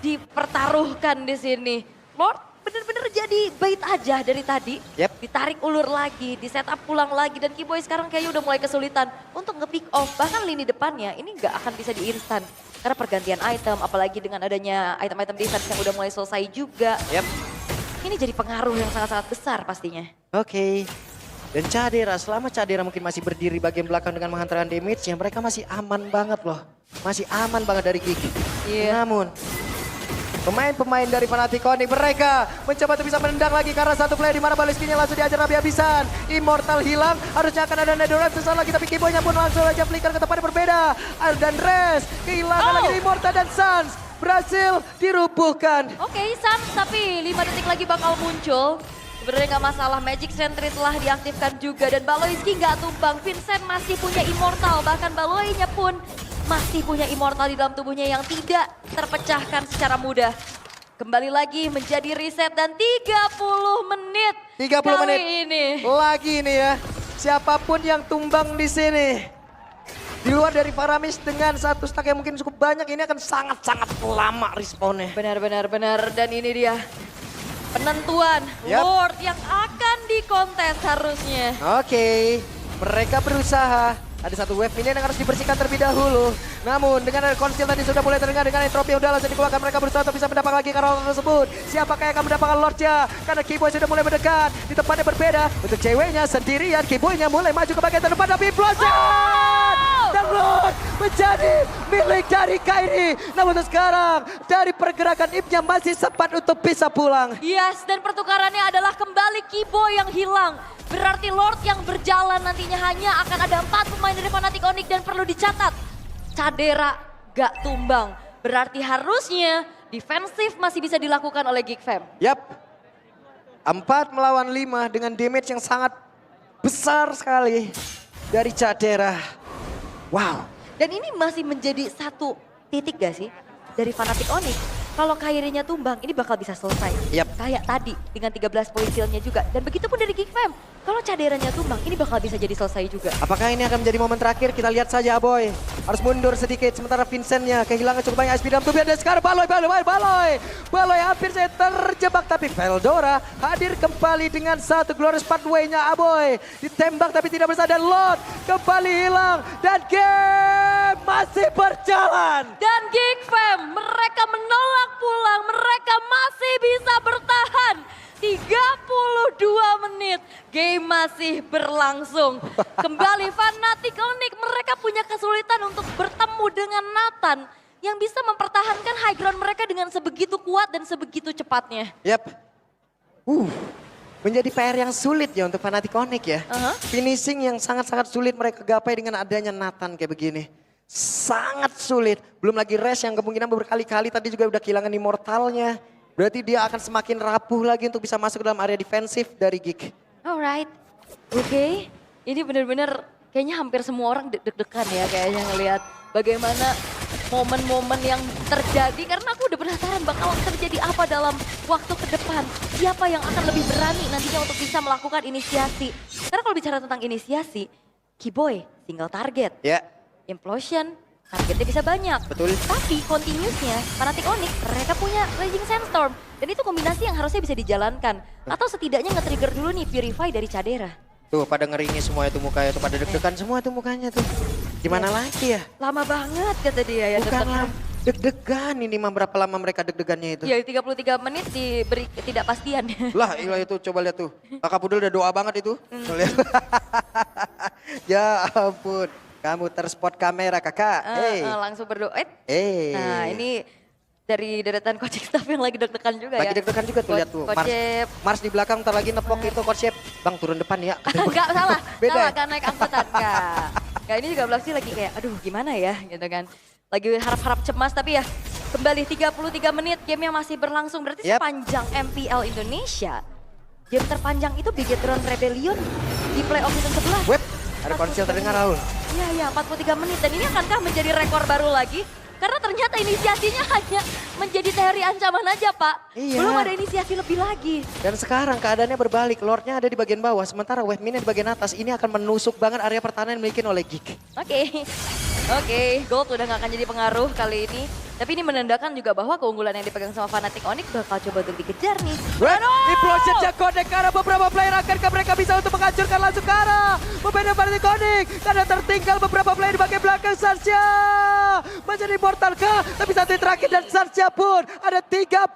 dipertaruhkan di sini. Lord benar-benar jadi bait aja dari tadi. Ditarik ulur lagi, di setup pulang lagi. Dan Keyboy sekarang kayaknya udah mulai kesulitan untuk nge-pick off. Bahkan lini depannya ini nggak akan bisa di-instan. Karena pergantian item, apalagi dengan adanya item-item defense yang udah mulai selesai juga. Ini jadi pengaruh yang sangat-sangat besar pastinya. Oke. Dan Cadera, selama Cadera mungkin masih berdiri bagian belakang dengan menghantarkan damage-nya, mereka masih aman banget loh. Masih aman banget dari Geek. Namun, Pemain-pemain dari Fnatic Onyx mereka mencoba untuk bisa menendang lagi karena satu player di mana Baliskinnya langsung diajar habis-habisan. Immortal hilang, harusnya akan ada Netherrealm sesaat lagi tapi Kiboynya pun langsung aja flicker ke tempat yang berbeda. Dan Res kehilangan lagi Immortal dan Suns berhasil dirubuhkan. Oke, Suns tapi 5 detik lagi bakal muncul. Sebenarnya nggak masalah, Magic Sentry telah diaktifkan juga dan Baloyski nggak tumbang. Vincent masih punya Immortal, bahkan Baloynya pun masih punya Immortal di dalam tubuhnya yang tidak terpecahkan secara mudah. Kembali lagi menjadi reset dan 30 menit 30 kali menit ini. lagi nih ya. Siapapun yang tumbang di sini, di luar dari Faramis dengan satu stack yang mungkin cukup banyak, ini akan sangat-sangat lama respawnnya. Benar. Dan ini dia penentuan Yap. Lord yang akan dikontes harusnya. Oke, mereka berusaha. Ada satu wave minion yang harus dibersihkan terlebih dahulu. Namun dengan ada konsil tadi sudah mulai terdengar dengan entropi yang udah langsung dikeluarkan. Mereka berusaha untuk bisa mendapatkan lagi karena tersebut. Siapakah yang akan mendapatkan Lordnya? Karena Kiboy sudah mulai mendekat. Di tempatnya berbeda. Untuk ceweknya sendirian, Kiboynya mulai maju ke bagian terdepan. Tapi Implosion! Dan Lord menjadi milik dari Kairi. Namun untuk sekarang dari pergerakan Ipnya masih sempat untuk bisa pulang. Yes, dan pertukarannya adalah kembali Kiboy yang hilang. Berarti Lord yang berjalan nantinya hanya akan ada 4 pemain dari Fnatic Onyx dan perlu dicatat. Cadera gak tumbang. Berarti harusnya defensif masih bisa dilakukan oleh Geek Fam. Yap, 4 melawan 5 dengan damage yang sangat besar sekali dari Cadera. Wow. Dan ini masih menjadi satu titik gak sih dari Fnatic Onyx? Kalau Kairinya tumbang, ini bakal bisa selesai. Yap. Kayak tadi dengan 13 poin kill-nya juga. Dan begitu pun dari Geek Fam. Kalau Caderanya tumbang, ini bakal bisa jadi selesai juga. Apakah ini akan menjadi momen terakhir? Kita lihat saja Aboy. Harus mundur sedikit. Sementara Vincentnya kehilangan cukup banyak SP dalam tubuhnya. Dan sekarang Baloy hampir saya terjebak. Tapi Veldora hadir kembali dengan satu glorious pathway-nya Aboy. Ditembak tapi tidak bersalah. Dan Lord kembali hilang. Dan game masih berjalan. Dan Geek Fam, mereka menolak pulang. Mereka masih bisa bertahan. 32 menit, game masih berlangsung. Kembali Fnatic Onyx, mereka punya kesulitan untuk bertemu dengan Nathan yang bisa mempertahankan high ground mereka dengan sebegitu kuat dan sebegitu cepatnya. Yap. Menjadi PR yang sulit ya untuk Fnatic Onyx ya. Finishing yang sangat-sangat sulit mereka gapai dengan adanya Nathan kayak begini. Sangat sulit. Belum lagi Res yang kemungkinan berkali-kali tadi juga udah kehilangan immortalnya. Berarti dia akan semakin rapuh lagi untuk bisa masuk ke dalam area defensif dari Geek. Alright, oke. Ini benar-benar kayaknya hampir semua orang deg-degan ya kayaknya ngelihat bagaimana momen-momen yang terjadi. Karena aku udah penasaran bakal terjadi apa dalam waktu ke depan. Siapa yang akan lebih berani nantinya untuk bisa melakukan inisiasi. Karena kalau bicara tentang inisiasi, Kiboy single target. Ya. Implosion, targetnya bisa banyak. Betul. Tapi continuousnya, Fnatic Onyx mereka punya Raging Sandstorm. Dan itu kombinasi yang harusnya bisa dijalankan. Atau setidaknya nge-trigger dulu nih Purify dari Cadera. Tuh pada ngeringis semua itu mukanya tuh, pada deg-degan semua tuh mukanya tuh. Gimana lagi ya? Lama banget kata dia ya. Bukan lah, deg-degan ini mah berapa lama mereka deg-degannya itu. Ya 33 menit diberi ketidakpastian. Lah iya itu coba lihat tuh. Kakak Pudel udah doa banget itu. Tuh, lihat. Ya ampun. Kamu terspot kamera kakak. Langsung berdoa. Hey. Nah ini dari deretan coaching staff yang lagi deg-degan juga Lagi ya. deg-degan juga tuh, lihat tuh. Mars di belakang, ntar lagi nepok itu coach Shep. Bang turun depan ya. Enggak salah, Beda salah ya? kan naik angkutan. Enggak, ini juga Blacksy lagi kayak aduh gimana ya gitu kan. Lagi harap-harap cemas tapi ya kembali 33 menit game yang masih berlangsung. Berarti sepanjang MPL Indonesia, game terpanjang itu Bigetron Rebellion di playoff season 11. Web, ada konsil terdengar Raul. Iya, 43 menit. Dan ini akankah menjadi rekor baru lagi? Karena ternyata inisiasinya hanya menjadi teori ancaman aja, Pak. Iya. Belum ada inisiasi lebih lagi. Dan sekarang keadaannya berbalik, Lordnya ada di bagian bawah, sementara wave minion di bagian atas. Ini akan menusuk banget area pertahanan yang dimiliki oleh Geek. Oke, gold udah gak akan jadi pengaruh kali ini. Tapi ini menandakan juga bahwa keunggulan yang dipegang sama Fnatic Onyx bakal coba untuk dikejar nih. Implosion Connect ke arah beberapa player, akankah mereka bisa untuk menghancurkan langsung ke arah pemain Fnatic Onyx. Karena tertinggal beberapa player di bagian belakang. Sarsya menjadi immortal kah? Tapi satu yang terakhir dan Sarsya pun ada 34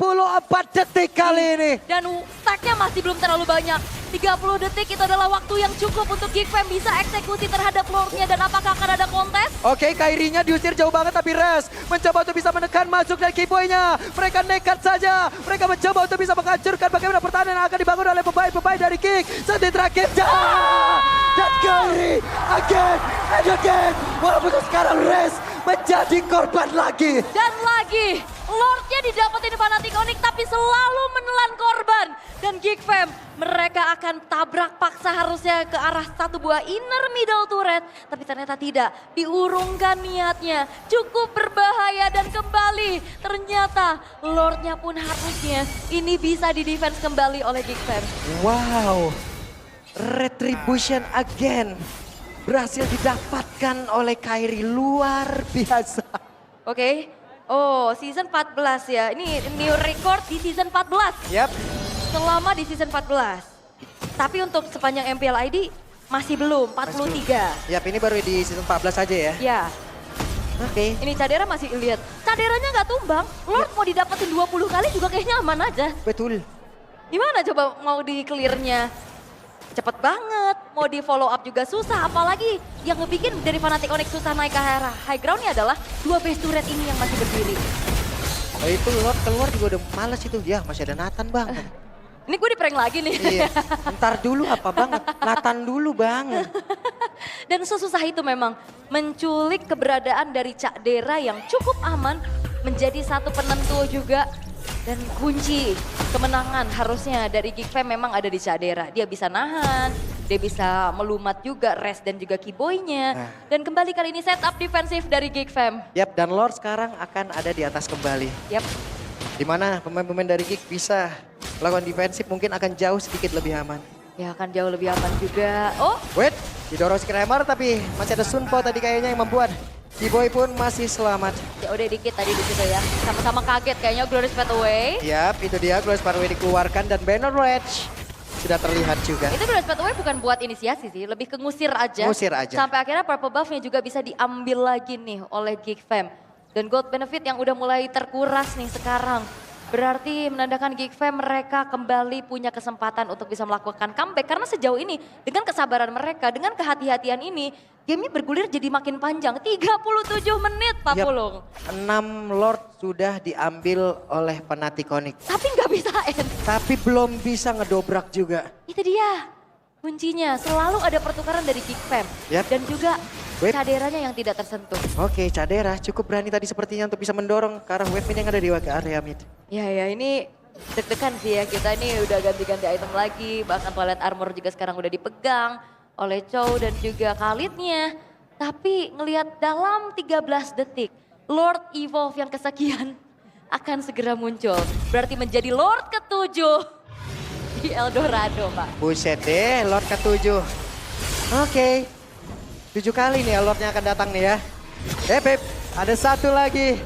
detik kali ini. Dan stacknya masih belum terlalu banyak. 30 detik itu adalah waktu yang cukup untuk Geek Fam bisa eksekusi terhadap Lordnya. Dan apakah akan ada kontes? Oke, Kairinya diusir jauh banget tapi Res mencoba untuk bisa menekan masuk dari Keyboy-nya. Mereka nekat saja. Mereka mencoba untuk bisa menghancurkan bagaimana pertahanan yang akan dibangun oleh pemain-pemain dari Geek. Saat terakhir, dan Kairi again and again. Walaupun sekarang Res menjadi korban lagi. Dan lagi, Lordnya didapetin Fnatic Onyx tapi selalu menelan korban. Dan Geek Fam, mereka akan tabrak paksa harusnya ke arah satu buah inner middle turret. Tapi ternyata tidak, diurungkan niatnya. Cukup berbahaya dan kembali. Ternyata Lordnya pun harusnya ini bisa di-defense kembali oleh Geek Fam. Wow, retribution again. Berhasil didapatkan oleh Kairi, luar biasa. Oke, oh season 14 ya. Ini new record di season 14. Yap. Selama di season 14. Tapi untuk sepanjang MPL ID masih belum, 43. Yap, ini baru di season 14 aja ya. Ya, Oke. ini Cadera masih lihat. Caderanya nggak tumbang, Lord mau didapetin 20 kali juga kayaknya aman aja. Betul. Gimana coba mau di clearnya? Cepet banget, mau di follow up juga susah. Apalagi yang ngebikin dari Fnatic Onyx susah naik ke arah high groundnya adalah dua base turret ini yang masih berdiri. Oh, itu Lord keluar juga udah males itu. Ya, masih ada Nathan bang. Ini gue di prank lagi nih. Iya, ntar dulu apa banget, Nathan dulu banget. Dan sesusah itu memang menculik keberadaan dari Cak Dera yang cukup aman menjadi satu penentu juga. Dan kunci kemenangan harusnya dari Geek Fam memang ada di Cak Dera. Dia bisa nahan, dia bisa melumat juga Res dan juga Keyboy-nya. Nah. Dan kembali kali ini setup defensif dari Geek Fam. Yap, dan Lord sekarang akan ada di atas kembali. Yap. Dimana pemain-pemain dari Geek bisa melakukan defensif mungkin akan jauh sedikit lebih aman. Ya akan jauh lebih aman juga. Oh, Wait, didorong si Kramer tapi masih ada Sunpo tadi kayaknya yang membuat Keyboy pun masih selamat. ya udah dikit tadi di situ ya. Sama-sama kaget kayaknya Glorious Pathway. Yap, itu dia Glorious Pathway dikeluarkan dan Banner Rage sudah terlihat juga. Itu Glorious Pathway bukan buat inisiasi sih, lebih ke ngusir aja. Ngusir aja. Sampai akhirnya purple buff-nya juga bisa diambil lagi nih oleh Geek Fam. Dan gold benefit yang udah mulai terkuras nih sekarang. Berarti menandakan Geek Fam mereka kembali punya kesempatan untuk bisa melakukan comeback. Karena sejauh ini dengan kesabaran mereka, dengan kehati-hatian ini, gamenya bergulir jadi makin panjang. 37 menit Pak Yap, Pulung. 6 Lord sudah diambil oleh Fnatic Onyx. Tapi nggak bisa end. Tapi belum bisa ngedobrak juga. Itu dia kuncinya. Selalu ada pertukaran dari Geek Fam. Yap. Dan juga Wait. caderanya yang tidak tersentuh. Oke, Cadera cukup berani tadi sepertinya untuk bisa mendorong ke arah wave mid yang ada di area mid. Ya ini deg-degan sih ya, kita ini udah ganti-ganti item lagi, bahkan toilet armor juga sekarang udah dipegang oleh Chow dan juga Khalidnya. Tapi ngelihat dalam 13 detik, Lord Evolve yang kesekian akan segera muncul. Berarti menjadi Lord ke-7 di Eldorado, Pak. Buset deh, Lord ke-7. Oke, 7 kali nih ya Lordnya akan datang nih ya. Beb, ada satu lagi.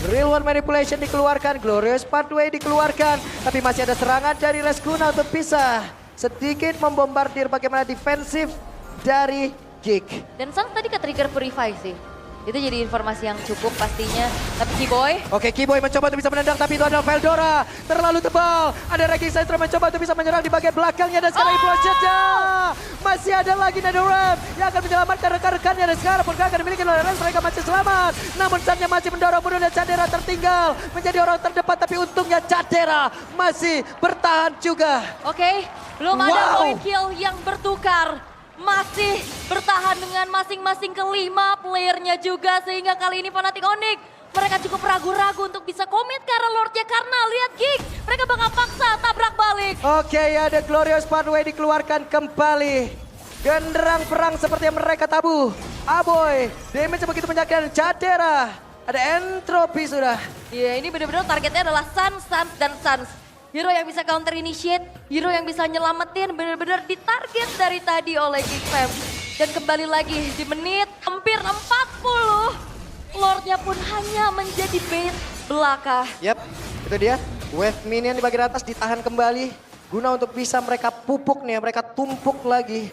Real One Manipulation dikeluarkan, Glorious Pathway dikeluarkan. Tapi masih ada serangan dari Rescuna untuk bisa sedikit membombardir bagaimana defensif dari Geek. Dan Sans tadi ke-trigger Purify sih. Itu jadi informasi yang cukup pastinya. Tapi Keyboy, Oke, Keyboy mencoba untuk bisa menendang, tapi itu adalah Veldora. Terlalu tebal. Ada Raging Sentrum mencoba untuk bisa menyerang di bagian belakangnya. Dan sekarang Implosionnya. Masih ada lagi NetherRealm yang akan menyelamatkan rekan-rekannya. Dan sekarang pun akan dimiliki oleh Rens, mereka masih selamat. Namun Sannya masih mendorong mundur dan Cadera tertinggal. Menjadi orang terdepan, tapi untungnya Cadera masih bertahan juga. oke, belum ada Wow. point kill yang bertukar. Masih bertahan dengan masing-masing kelima playernya juga. Sehingga kali ini Fnatic Onyx mereka cukup ragu-ragu untuk bisa komit ke arah Lordnya. Karena lihat Geek, mereka bakal paksa tabrak balik. Oke, ada Glorious Pathway dikeluarkan kembali. Genderang perang seperti yang mereka tabuh. Aboy, damage begitu menyakitkan. Cadera, ada entropy sudah. Iya, ini benar-benar targetnya adalah Sans dan Sans. Hero yang bisa counter initiate, hero yang bisa nyelamatin, benar-benar ditarget dari tadi oleh Geek Fam. Dan kembali lagi di menit hampir 40, Lordnya pun hanya menjadi base belaka. Yap, itu dia. Wave minion di bagian atas ditahan kembali. Guna untuk bisa mereka pupuk nih, mereka tumpuk lagi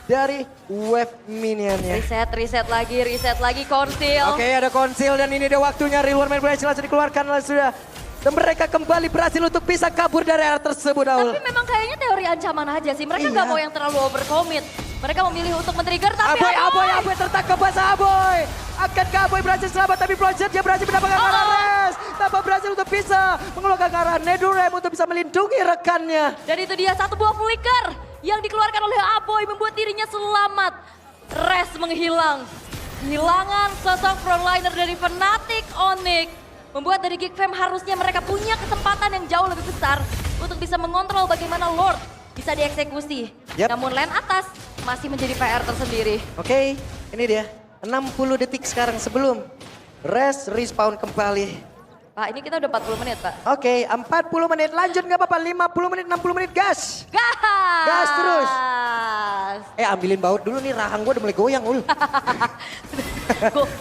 dari wave minionnya. Reset lagi, Conceal. Oke, ada konsil dan ini dia waktunya. Real One Manipulation langsung dikeluarkan sudah. Dan mereka kembali berhasil untuk bisa kabur dari area tersebut, Aul. Tapi memang kayaknya teori ancaman aja sih. Mereka Iya. nggak mau yang terlalu overcommit. Mereka memilih untuk men-trigger tapi Aboy tertangkap basah Aboy. diselamatkan. Cowboy berhasil selamat tapi Project dia berhasil mendapatkan arah res. Tanpa berhasil untuk bisa mengeluarkan ke arah Nedurem untuk bisa melindungi rekannya. Dan itu dia satu buah flicker yang dikeluarkan oleh Aboy membuat dirinya selamat. Res menghilang. Kehilangan sosok frontliner dari Fnatic Onyx membuat dari Geek Fam harusnya mereka punya kesempatan yang jauh lebih besar untuk bisa mengontrol bagaimana Lord bisa dieksekusi. Yep. Namun lane atas masih menjadi PR tersendiri. Oke, ini dia. 60 detik sekarang sebelum Res respawn kembali. Pak, ini kita udah 40 menit, Pak. Oke, 40 menit lanjut nggak apa-apa. 50 menit, 60 menit gas. Gas! Gas terus. Ambilin baut dulu nih, rahang gue udah mulai goyang ul.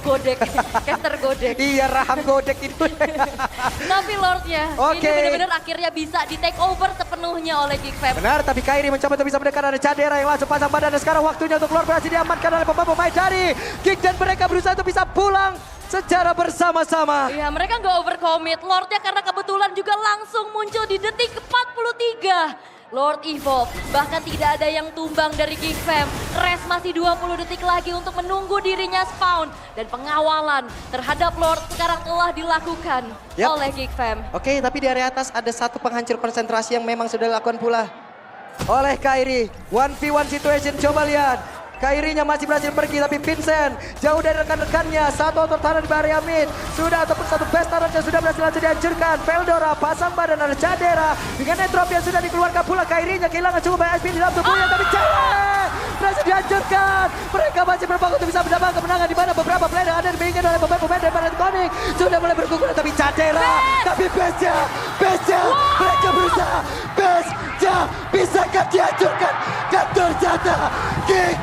Godek, caster godek. Iya, rahang godek itu. Tapi Lordnya, Oke. ini benar-benar akhirnya bisa di take over sepenuhnya oleh Geek Fam. Benar, tapi Kairi mencoba untuk bisa mendekat ada Cadera yang langsung pasang badan. Dan sekarang waktunya untuk Lord berhasil diamankan oleh pemain dari Geek. Dan mereka berusaha untuk bisa pulang secara bersama-sama. Iya, mereka nggak overcommit. Lordnya karena kebetulan juga langsung muncul di detik ke-43. Lord Evolve, bahkan tidak ada yang tumbang dari Geek Fam. Res masih 20 detik lagi untuk menunggu dirinya spawn. Dan pengawalan terhadap Lord sekarang telah dilakukan Yap. oleh Geek Fam. Oke, tapi di area atas ada satu penghancur konsentrasi yang memang sudah dilakukan pula oleh Kairi. 1v1 situation, coba lihat. Kairinya masih berhasil pergi, tapi Vincent jauh dari rekan-rekannya. Satu auto taruh di area mid. Sudah ataupun satu best turret yang sudah berhasil langsung dihancurkan. Veldora pasang badan ada Cadera. Dengan entrop yang sudah dikeluarkan pula. Kairinya kehilangan cukup banyak SP di dalam tubuhnya. Tapi cewek berhasil dihancurkan. Mereka masih berbangun untuk bisa mendapatkan kemenangan. Di mana beberapa player yang ada dimiliki oleh pemain-pemain dari Fnatic Onyx sudah mulai berguguran. Tapi Cadera, tapi bestnya mereka berusaha. Bestnya bisakah dihancurkan? Dan ternyata King